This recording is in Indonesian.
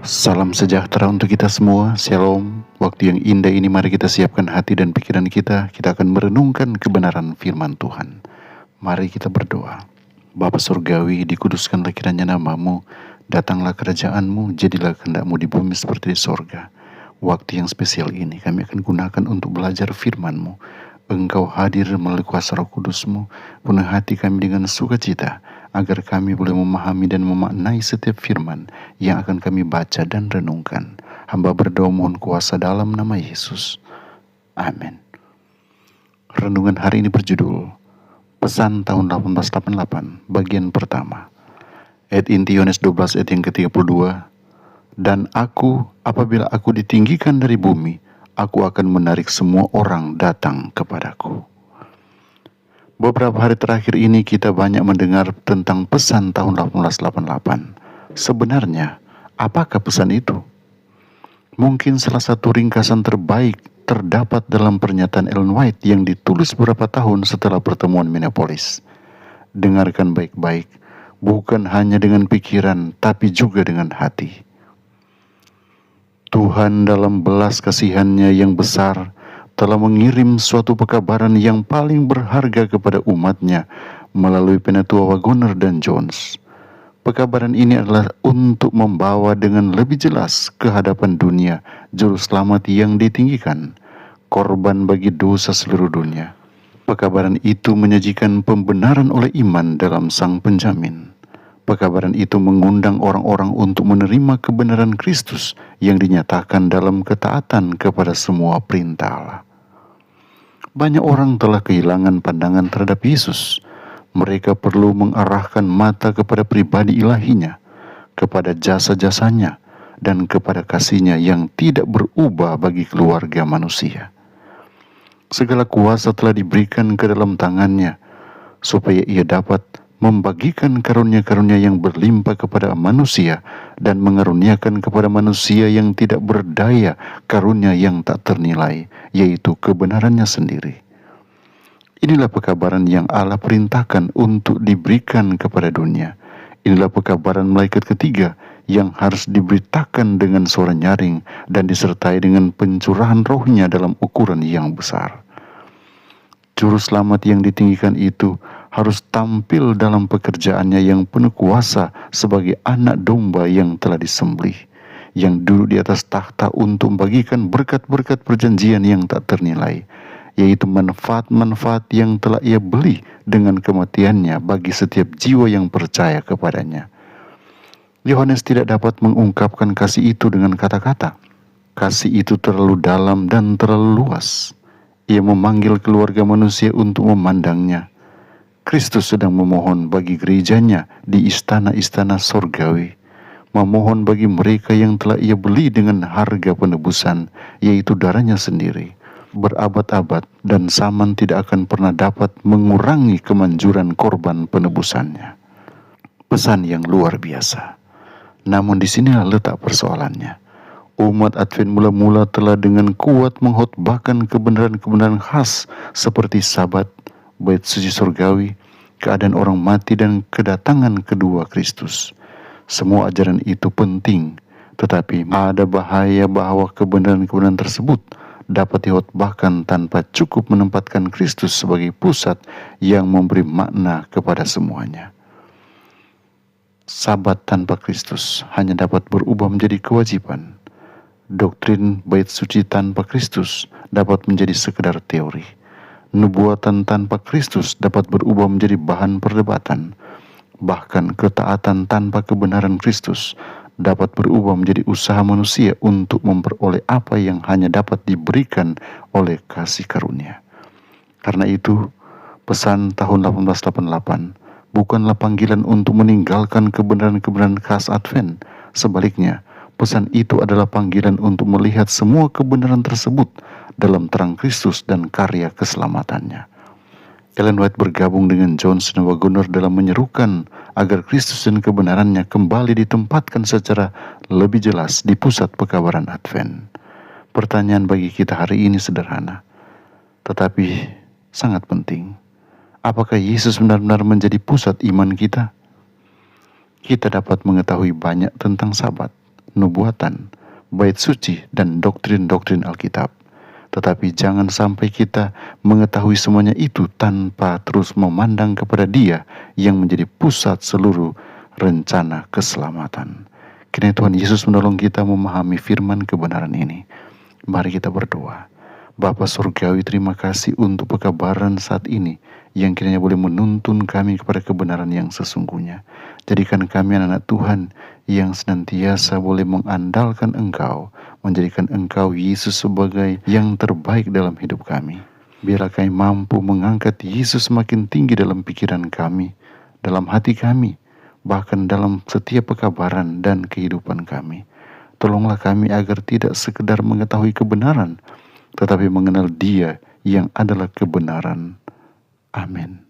Salam sejahtera untuk kita semua, Shalom. Waktu yang indah ini mari kita siapkan hati dan pikiran kita. Kita akan merenungkan kebenaran firman Tuhan. Mari kita berdoa. Bapa Surgawi, dikuduskanlah kiranya namamu, datanglah kerajaanmu, jadilah kehendak-mu di bumi seperti di sorga. Waktu yang spesial ini kami akan gunakan untuk belajar firman-mu. Engkau hadir melalui kuasa Roh Kudus-mu, penuh hati kami dengan sukacita, agar kami boleh memahami dan memaknai setiap firman yang akan kami baca dan renungkan. Hamba berdoa mohon kuasa dalam nama Yesus. Amin. Renungan hari ini berjudul Pesan tahun 1888, bagian pertama. Ayat inti Yohanes 12 ayat yang ke-32. Dan aku, apabila aku ditinggikan dari bumi, aku akan menarik semua orang datang kepadaku. Beberapa hari terakhir ini kita banyak mendengar tentang pesan tahun 1888. Sebenarnya, apakah pesan itu? Mungkin salah satu ringkasan terbaik terdapat dalam pernyataan Ellen White yang ditulis beberapa tahun setelah pertemuan Minneapolis. Dengarkan baik-baik, bukan hanya dengan pikiran, tapi juga dengan hati. Tuhan dalam belas kasihannya yang besar telah mengirim suatu pekabaran yang paling berharga kepada umatnya melalui Penatua Wagoner dan Jones. Pekabaran ini adalah untuk membawa dengan lebih jelas ke hadapan dunia juru selamat yang ditinggikan, korban bagi dosa seluruh dunia. Pekabaran itu menyajikan pembenaran oleh iman dalam Sang Penjamin. Pekabaran itu mengundang orang-orang untuk menerima kebenaran Kristus yang dinyatakan dalam ketaatan kepada semua perintah Allah. Banyak orang telah kehilangan pandangan terhadap Yesus. Mereka perlu mengarahkan mata kepada pribadi ilahinya, kepada jasa-jasanya, dan kepada kasihnya yang tidak berubah bagi keluarga manusia. Segala kuasa telah diberikan ke dalam tangannya, supaya ia dapat membagikan karunia-karunia yang berlimpah kepada manusia dan mengaruniakan kepada manusia yang tidak berdaya karunia yang tak ternilai, yaitu kebenarannya sendiri. Inilah pekabaran yang Allah perintahkan untuk diberikan kepada dunia. Inilah pekabaran malaikat ketiga yang harus diberitakan dengan suara nyaring dan disertai dengan pencurahan rohnya dalam ukuran yang besar. Juru selamat yang ditinggikan itu harus tampil dalam pekerjaannya yang penuh kuasa sebagai anak domba yang telah disembelih, yang duduk di atas takhta untuk membagikan berkat-berkat perjanjian yang tak ternilai, yaitu manfaat-manfaat yang telah ia beli dengan kematiannya bagi setiap jiwa yang percaya kepadanya. Yohanes tidak dapat mengungkapkan kasih itu dengan kata-kata. Kasih itu terlalu dalam dan terlalu luas. Ia memanggil keluarga manusia untuk memandangnya. Kristus sedang memohon bagi gerejanya di istana-istana sorgawi, memohon bagi mereka yang telah ia beli dengan harga penebusan, yaitu darahnya sendiri. Berabad-abad dan zaman tidak akan pernah dapat mengurangi kemanjuran korban penebusannya. Pesan yang luar biasa. Namun di sinilah letak persoalannya. Umat Advent mula-mula telah dengan kuat mengkhotbahkan kebenaran-kebenaran khas seperti Sabat, bait suci surgawi, keadaan orang mati, dan kedatangan kedua Kristus. Semua ajaran itu penting, tetapi ada bahaya bahwa kebenaran-kebenaran tersebut dapat dikhotbahkan tanpa cukup menempatkan Kristus sebagai pusat yang memberi makna kepada semuanya. Sabat tanpa Kristus hanya dapat berubah menjadi kewajiban. Doktrin bait suci tanpa Kristus dapat menjadi sekedar teori. Nubuatan tanpa Kristus dapat berubah menjadi bahan perdebatan. Bahkan ketaatan tanpa kebenaran Kristus dapat berubah menjadi usaha manusia untuk memperoleh apa yang hanya dapat diberikan oleh kasih karunia. Karena itu, pesan tahun 1888 bukanlah panggilan untuk meninggalkan kebenaran-kebenaran khas Advent. Sebaliknya, pesan itu adalah panggilan untuk melihat semua kebenaran tersebut dalam terang Kristus dan karya keselamatannya. Ellen White bergabung dengan Jones dan Wagoner dalam menyerukan agar Kristus dan kebenarannya kembali ditempatkan secara lebih jelas di pusat pekabaran Advent. Pertanyaan bagi kita hari ini sederhana, tetapi sangat penting. Apakah Yesus benar-benar menjadi pusat iman kita? Kita dapat mengetahui banyak tentang Sabat, nubuatan, bait suci, dan doktrin-doktrin Alkitab. Tetapi jangan sampai kita mengetahui semuanya itu tanpa terus memandang kepada Dia yang menjadi pusat seluruh rencana keselamatan. Kiranya Tuhan Yesus menolong kita memahami firman kebenaran ini. Mari kita berdoa. Bapa Surgawi, terima kasih untuk pekabaran saat ini yang kiranya boleh menuntun kami kepada kebenaran yang sesungguhnya. Jadikan kami anak-anak Tuhan yang senantiasa boleh mengandalkan Engkau, menjadikan Engkau Yesus sebagai yang terbaik dalam hidup kami. Biarlah kami mampu mengangkat Yesus semakin tinggi dalam pikiran kami, dalam hati kami, bahkan dalam setiap pekabaran dan kehidupan kami. Tolonglah kami agar tidak sekedar mengetahui kebenaran, tetapi mengenal Dia yang adalah kebenaran. Amin.